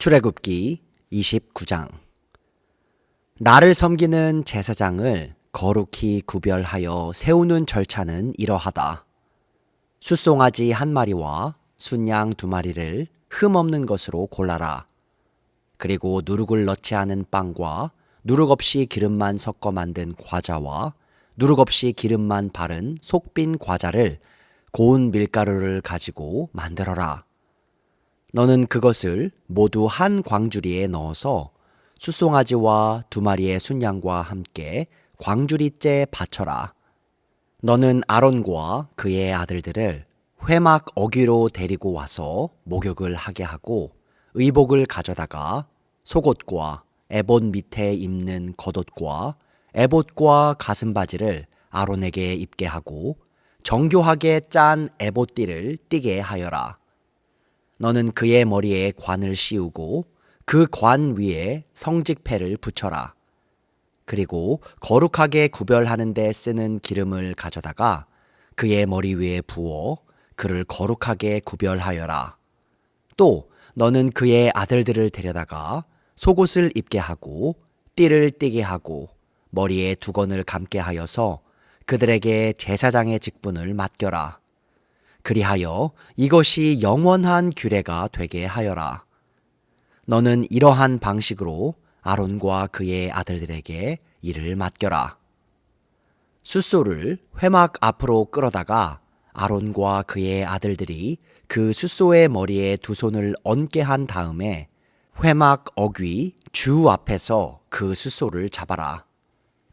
출애굽기 29장. 나를 섬기는 제사장을 거룩히 구별하여 세우는 절차는 이러하다. 숫송아지 한 마리와 순양 두 마리를 흠없는 것으로 골라라. 그리고 누룩을 넣지 않은 빵과 누룩 없이 기름만 섞어 만든 과자와 누룩 없이 기름만 바른 속빈 과자를 고운 밀가루를 가지고 만들어라. 너는 그것을 모두 한 광주리에 넣어서 숫송아지와 두 마리의 순양과 함께 광주리째 바쳐라. 너는 아론과 그의 아들들을 회막 어귀로 데리고 와서 목욕을 하게 하고 의복을 가져다가 속옷과 에봇 밑에 입는 겉옷과 에봇과 가슴바지를 아론에게 입게 하고 정교하게 짠 에봇띠를 띠게 하여라. 너는 그의 머리에 관을 씌우고 그 관 위에 성직패를 붙여라. 그리고 거룩하게 구별하는 데 쓰는 기름을 가져다가 그의 머리 위에 부어 그를 거룩하게 구별하여라. 또 너는 그의 아들들을 데려다가 속옷을 입게 하고 띠를 띠게 하고 머리에 두건을 감게 하여서 그들에게 제사장의 직분을 맡겨라. 그리하여 이것이 영원한 규례가 되게 하여라. 너는 이러한 방식으로 아론과 그의 아들들에게 일을 맡겨라. 숫소를 회막 앞으로 끌어다가 아론과 그의 아들들이 그 숫소의 머리에 두 손을 얹게 한 다음에 회막 어귀 주 앞에서 그 숫소를 잡아라.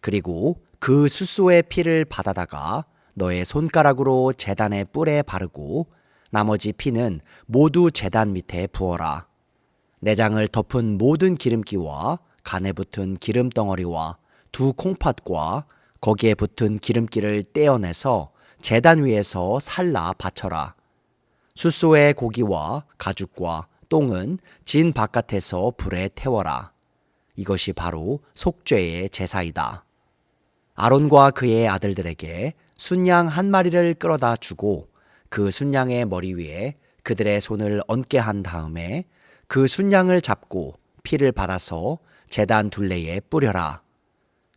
그리고 그 숫소의 피를 받아다가 너의 손가락으로 제단의 뿔에 바르고 나머지 피는 모두 제단 밑에 부어라. 내장을 덮은 모든 기름기와 간에 붙은 기름덩어리와 두 콩팥과 거기에 붙은 기름기를 떼어내서 제단 위에서 살라 바쳐라. 숫소의 고기와 가죽과 똥은 진 바깥에서 불에 태워라. 이것이 바로 속죄의 제사이다. 아론과 그의 아들들에게 순양 한 마리를 끌어다 주고 그 순양의 머리 위에 그들의 손을 얹게 한 다음에 그 순양을 잡고 피를 받아서 제단 둘레에 뿌려라.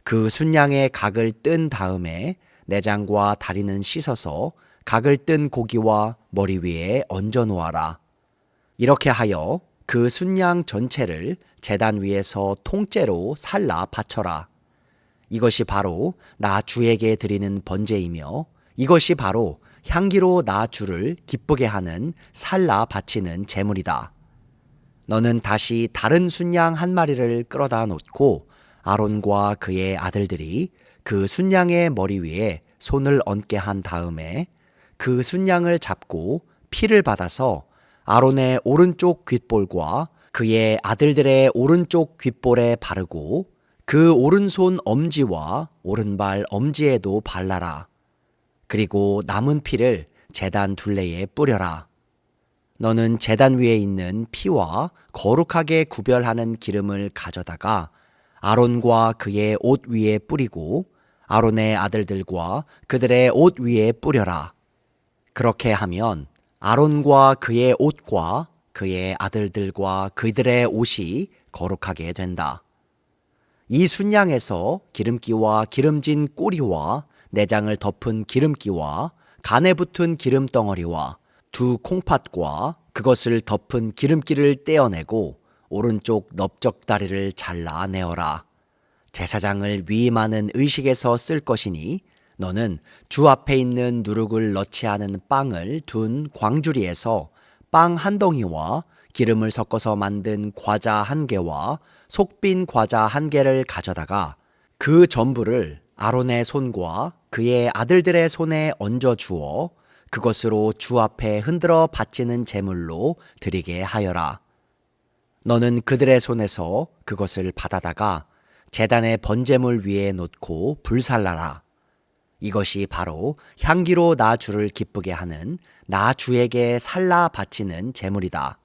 그 순양의 각을 뜬 다음에 내장과 다리는 씻어서 각을 뜬 고기와 머리 위에 얹어 놓아라. 이렇게 하여 그 순양 전체를 제단 위에서 통째로 살라 바쳐라. 이것이 바로 나 주에게 드리는 번제이며 이것이 바로 향기로 나 주를 기쁘게 하는 살라 바치는 제물이다. 너는 다시 다른 순양 한 마리를 끌어다 놓고 아론과 그의 아들들이 그 순양의 머리 위에 손을 얹게 한 다음에 그 순양을 잡고 피를 받아서 아론의 오른쪽 귓볼과 그의 아들들의 오른쪽 귓볼에 바르고 그 오른손 엄지와 오른발 엄지에도 발라라. 그리고 남은 피를 제단 둘레에 뿌려라. 너는 제단 위에 있는 피와 거룩하게 구별하는 기름을 가져다가 아론과 그의 옷 위에 뿌리고 아론의 아들들과 그들의 옷 위에 뿌려라. 그렇게 하면 아론과 그의 옷과 그의 아들들과 그들의 옷이 거룩하게 된다. 이 순양에서 기름기와 기름진 꼬리와 내장을 덮은 기름기와 간에 붙은 기름덩어리와 두 콩팥과 그것을 덮은 기름기를 떼어내고 오른쪽 넓적다리를 잘라내어라. 제사장을 위임하는 의식에서 쓸 것이니 너는 주 앞에 있는 누룩을 넣지 않은 빵을 둔 광주리에서 빵 한 덩이와 기름을 섞어서 만든 과자 한 개와 속빈 과자 한 개를 가져다가 그 전부를 아론의 손과 그의 아들들의 손에 얹어 주어 그것으로 주 앞에 흔들어 바치는 제물로 드리게 하여라. 너는 그들의 손에서 그것을 받아다가 제단의 번제물 위에 놓고 불살라라. 이것이 바로 향기로 나 주를 기쁘게 하는 나 주에게 살라 바치는 제물이다.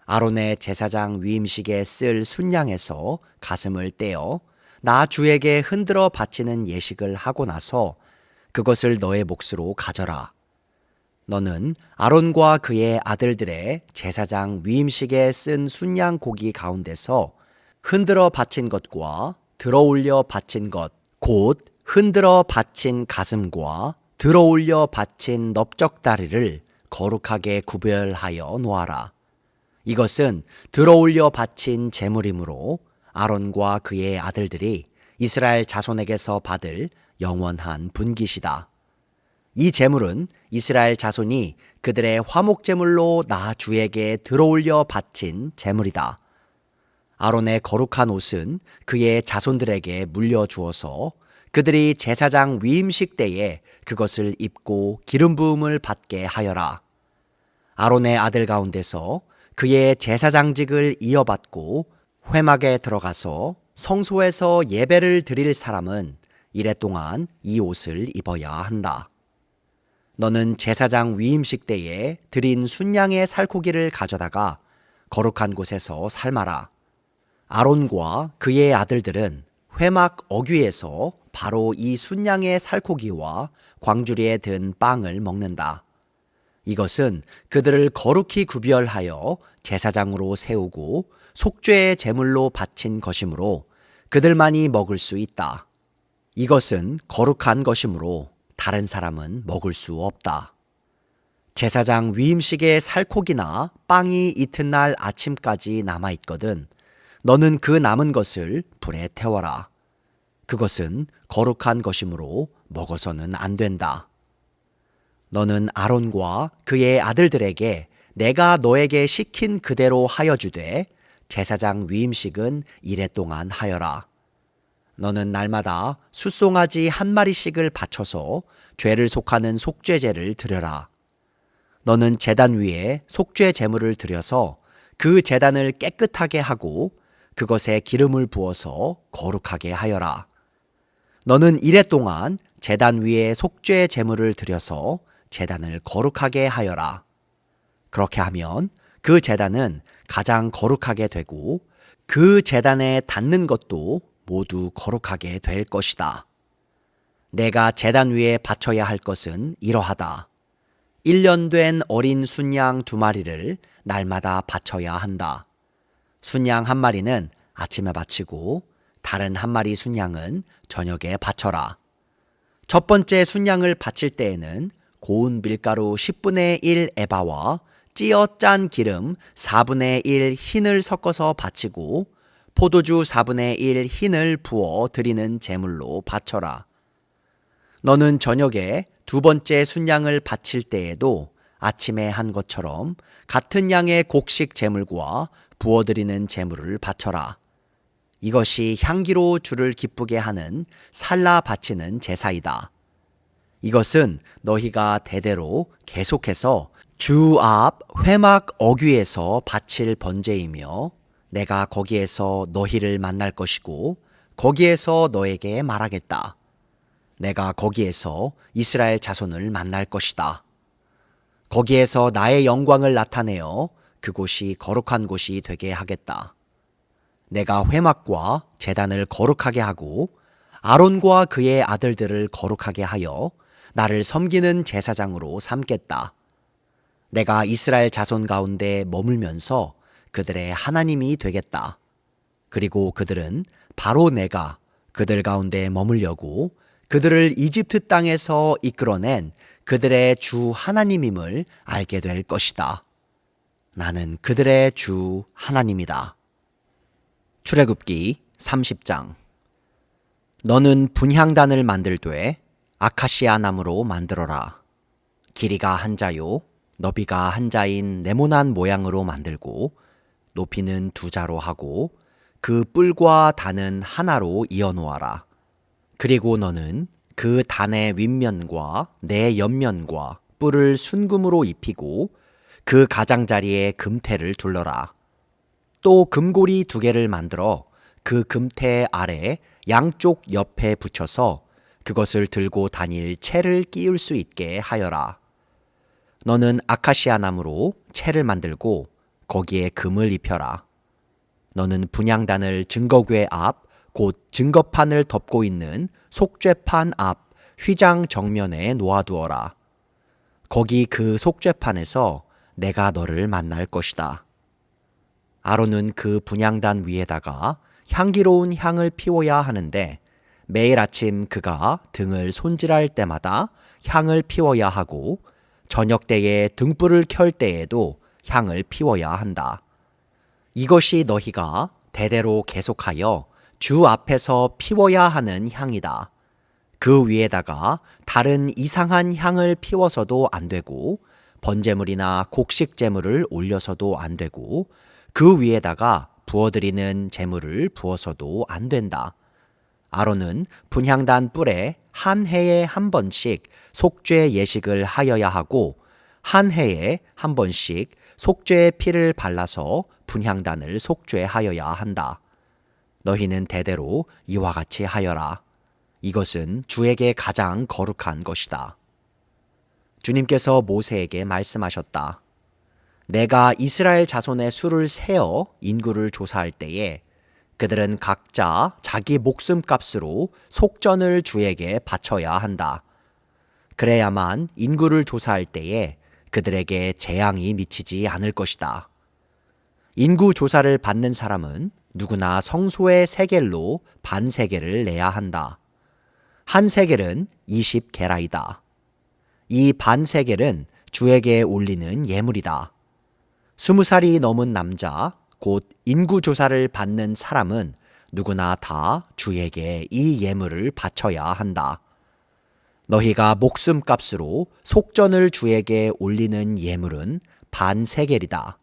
아론의 제사장 위임식에 쓸 순양에서 가슴을 떼어 나 주에게 흔들어 바치는 예식을 하고 나서 그것을 너의 몫으로 가져라. 너는 아론과 그의 아들들의 제사장 위임식에 쓴 순양 고기 가운데서 흔들어 바친 것과 들어올려 바친 것, 곧 흔들어 바친 가슴과 들어올려 바친 넓적다리를 거룩하게 구별하여 놓아라. 이것은 들어올려 바친 제물이므로 아론과 그의 아들들이 이스라엘 자손에게서 받을 영원한 분깃이다. 이 제물은 이스라엘 자손이 그들의 화목제물로 나 주에게 들어올려 바친 제물이다. 아론의 거룩한 옷은 그의 자손들에게 물려주어서 그들이 제사장 위임식 때에 그것을 입고 기름 부음을 받게 하여라. 아론의 아들 가운데서 그의 제사장직을 이어받고 회막에 들어가서 성소에서 예배를 드릴 사람은 이래 동안 이 옷을 입어야 한다. 너는 제사장 위임식 때에 드린 순양의 살코기를 가져다가 거룩한 곳에서 삶아라. 아론과 그의 아들들은 회막 어귀에서 바로 이 순양의 살코기와 광주리에 든 빵을 먹는다. 이것은 그들을 거룩히 구별하여 제사장으로 세우고 속죄의 제물로 바친 것이므로 그들만이 먹을 수 있다. 이것은 거룩한 것이므로 다른 사람은 먹을 수 없다. 제사장 위임식의 살코기나 빵이 이튿날 아침까지 남아있거든 너는 그 남은 것을 불에 태워라. 그것은 거룩한 것이므로 먹어서는 안 된다. 너는 아론과 그의 아들들에게 내가 너에게 시킨 그대로 하여 주되 제사장 위임식은 이래 동안 하여라. 너는 날마다 숫송아지 한 마리씩을 바쳐서 죄를 속하는 속죄제를 드려라. 너는 제단 위에 속죄 제물을 드려서 그 제단을 깨끗하게 하고 그것에 기름을 부어서 거룩하게 하여라. 너는 이래 동안 제단 위에 속죄 제물을 드려서 제단을 거룩하게 하여라. 그렇게 하면 그 제단은 가장 거룩하게 되고 그 제단에 닿는 것도 모두 거룩하게 될 것이다. 내가 제단 위에 바쳐야 할 것은 이러하다. 1년 된 어린 순양 2마리를 날마다 바쳐야 한다. 순양 1마리는 아침에 바치고 다른 1마리 순양은 저녁에 바쳐라. 첫 번째 순양을 바칠 때에는 고운 밀가루 10분의 1 에바와 찌어 짠 기름 4분의 1 흰을 섞어서 바치고 포도주 4분의 1 흰을 부어 드리는 제물로 바쳐라. 너는 저녁에 두 번째 순양을 바칠 때에도 아침에 한 것처럼 같은 양의 곡식 제물과 부어드리는 제물을 바쳐라. 이것이 향기로 주를 기쁘게 하는 살라 바치는 제사이다. 이것은 너희가 대대로 계속해서 주 앞 회막 어귀에서 바칠 번제이며 내가 거기에서 너희를 만날 것이고 거기에서 너에게 말하겠다. 내가 거기에서 이스라엘 자손을 만날 것이다. 거기에서 나의 영광을 나타내어 그곳이 거룩한 곳이 되게 하겠다. 내가 회막과 제단을 거룩하게 하고 아론과 그의 아들들을 거룩하게 하여 나를 섬기는 제사장으로 삼겠다. 내가 이스라엘 자손 가운데 머물면서 그들의 하나님이 되겠다. 그리고 그들은 바로 내가 그들 가운데 머물려고 그들을 이집트 땅에서 이끌어낸 그들의 주 하나님임을 알게 될 것이다. 나는 그들의 주 하나님이다. 출애굽기 30장. 너는 분향단을 만들되 아카시아 나무로 만들어라. 길이가 한 자요 너비가 한 자인 네모난 모양으로 만들고 높이는 2자로 하고 그 뿔과 단은 하나로 이어 놓아라. 그리고 너는 그 단의 윗면과 내 옆면과 뿔을 순금으로 입히고 그 가장자리에 금태를 둘러라. 또 금고리 2개를 만들어 그 금태 아래 양쪽 옆에 붙여서 그것을 들고 다닐 채를 끼울 수 있게 하여라. 너는 아카시아 나무로 채를 만들고 거기에 금을 입혀라. 너는 분향단을 증거궤 앞 곧 증거판을 덮고 있는 속죄판 앞 휘장 정면에 놓아두어라. 거기 그 속죄판에서 내가 너를 만날 것이다. 아론은 그 분향단 위에다가 향기로운 향을 피워야 하는데 매일 아침 그가 등을 손질할 때마다 향을 피워야 하고 저녁 때에 등불을 켤 때에도 향을 피워야 한다. 이것이 너희가 대대로 계속하여 주 앞에서 피워야 하는 향이다. 그 위에다가 다른 이상한 향을 피워서도 안 되고 번제물이나 곡식 제물을 올려서도 안 되고 그 위에다가 부어드리는 제물을 부어서도 안 된다. 아론은 분향단 뿔에 한 해에 한 번씩 속죄 예식을 하여야 하고 한 해에 한 번씩 속죄의 피를 발라서 분향단을 속죄하여야 한다. 너희는 대대로 이와 같이 하여라. 이것은 주에게 가장 거룩한 것이다. 주님께서 모세에게 말씀하셨다. 내가 이스라엘 자손의 수를 세어 인구를 조사할 때에 그들은 각자 자기 목숨값으로 속전을 주에게 바쳐야 한다. 그래야만 인구를 조사할 때에 그들에게 재앙이 미치지 않을 것이다. 인구 조사를 받는 사람은 누구나 성소의 세겔로 반 세겔을 내야 한다. 한 세겔은 20게라이다. 이 반 세겔은 주에게 올리는 예물이다. 20살이 넘은 남자, 곧 인구조사를 받는 사람은 누구나 다 주에게 이 예물을 바쳐야 한다. 너희가 목숨값으로 속전을 주에게 올리는 예물은 반 세겔이다.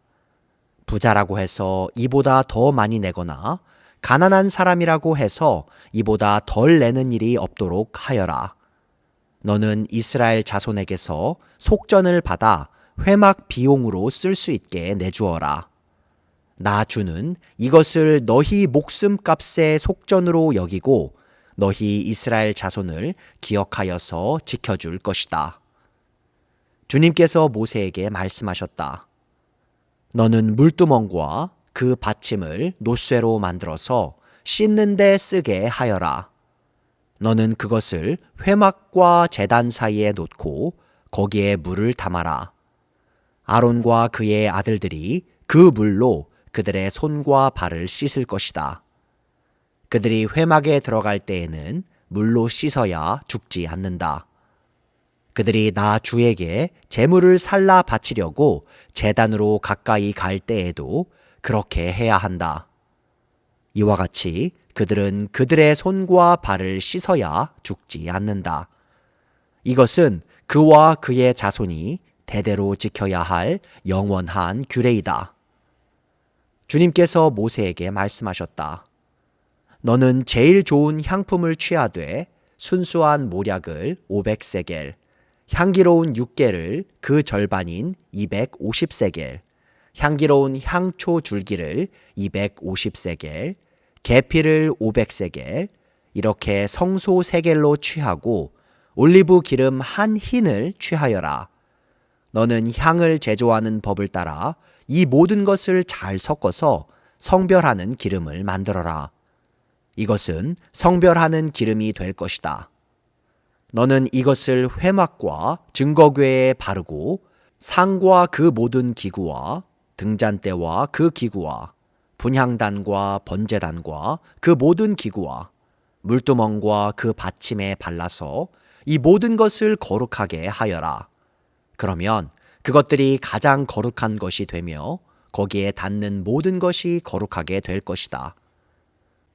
부자라고 해서 이보다 더 많이 내거나 가난한 사람이라고 해서 이보다 덜 내는 일이 없도록 하여라. 너는 이스라엘 자손에게서 속전을 받아 회막 비용으로 쓸 수 있게 내주어라. 나 주는 이것을 너희 목숨값의 속전으로 여기고 너희 이스라엘 자손을 기억하여서 지켜줄 것이다. 주님께서 모세에게 말씀하셨다. 너는 물두멍과 그 받침을 노쇠로 만들어서 씻는 데 쓰게 하여라. 너는 그것을 회막과 제단 사이에 놓고 거기에 물을 담아라. 아론과 그의 아들들이 그 물로 그들의 손과 발을 씻을 것이다. 그들이 회막에 들어갈 때에는 물로 씻어야 죽지 않는다. 그들이 나 주에게 제물을 살라 바치려고 제단으로 가까이 갈 때에도 그렇게 해야 한다. 이와 같이 그들은 그들의 손과 발을 씻어야 죽지 않는다. 이것은 그와 그의 자손이 대대로 지켜야 할 영원한 규례이다. 주님께서 모세에게 말씀하셨다. 너는 제일 좋은 향품을 취하되 순수한 모략을 500세겔, 향기로운 육개를 그 절반인 250세겔, 향기로운 향초 줄기를 250세겔, 계피를 500세겔, 이렇게 성소 세겔로 취하고 올리브 기름 한 흰을 취하여라. 너는 향을 제조하는 법을 따라 이 모든 것을 잘 섞어서 성별하는 기름을 만들어라. 이것은 성별하는 기름이 될 것이다. 너는 이것을 회막과 증거궤에 바르고 상과 그 모든 기구와 등잔대와 그 기구와 분향단과 번제단과 그 모든 기구와 물두멍과 그 받침에 발라서 이 모든 것을 거룩하게 하여라. 그러면 그것들이 가장 거룩한 것이 되며 거기에 닿는 모든 것이 거룩하게 될 것이다.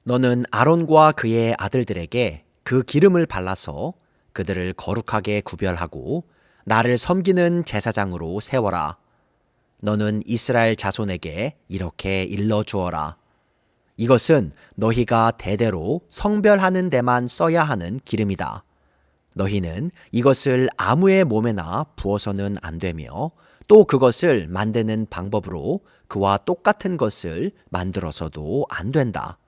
너는 아론과 그의 아들들에게 그 기름을 발라서 그들을 거룩하게 구별하고 나를 섬기는 제사장으로 세워라. 너는 이스라엘 자손에게 이렇게 일러주어라. 이것은 너희가 대대로 성별하는 데만 써야 하는 기름이다. 너희는 이것을 아무의 몸에나 부어서는 안 되며 또 그것을 만드는 방법으로 그와 똑같은 것을 만들어서도 안 된다.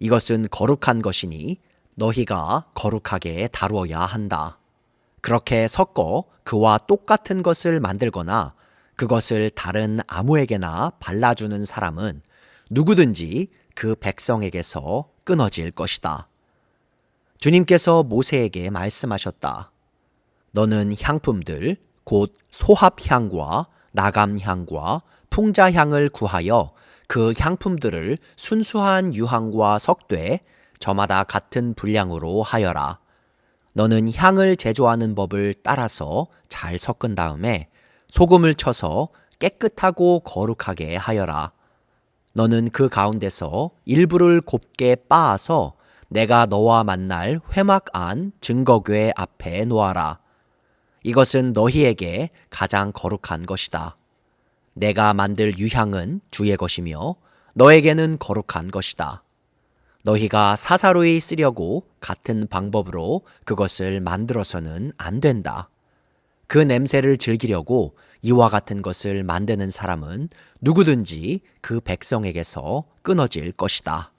이것은 거룩한 것이니 너희가 거룩하게 다루어야 한다. 그렇게 섞어 그와 똑같은 것을 만들거나 그것을 다른 아무에게나 발라주는 사람은 누구든지 그 백성에게서 끊어질 것이다. 주님께서 모세에게 말씀하셨다. 너는 향품들, 곧 소합향과 나감향과 풍자향을 구하여 그 향품들을 순수한 유황과 섞되 저마다 같은 분량으로 하여라. 너는 향을 제조하는 법을 따라서 잘 섞은 다음에 소금을 쳐서 깨끗하고 거룩하게 하여라. 너는 그 가운데서 일부를 곱게 빻아서 내가 너와 만날 회막 안 증거궤 앞에 놓아라. 이것은 너희에게 가장 거룩한 것이다. 내가 만들 유향은 주의 것이며 너에게는 거룩한 것이다. 너희가 사사로이 쓰려고 같은 방법으로 그것을 만들어서는 안 된다. 그 냄새를 즐기려고 이와 같은 것을 만드는 사람은 누구든지 그 백성에게서 끊어질 것이다.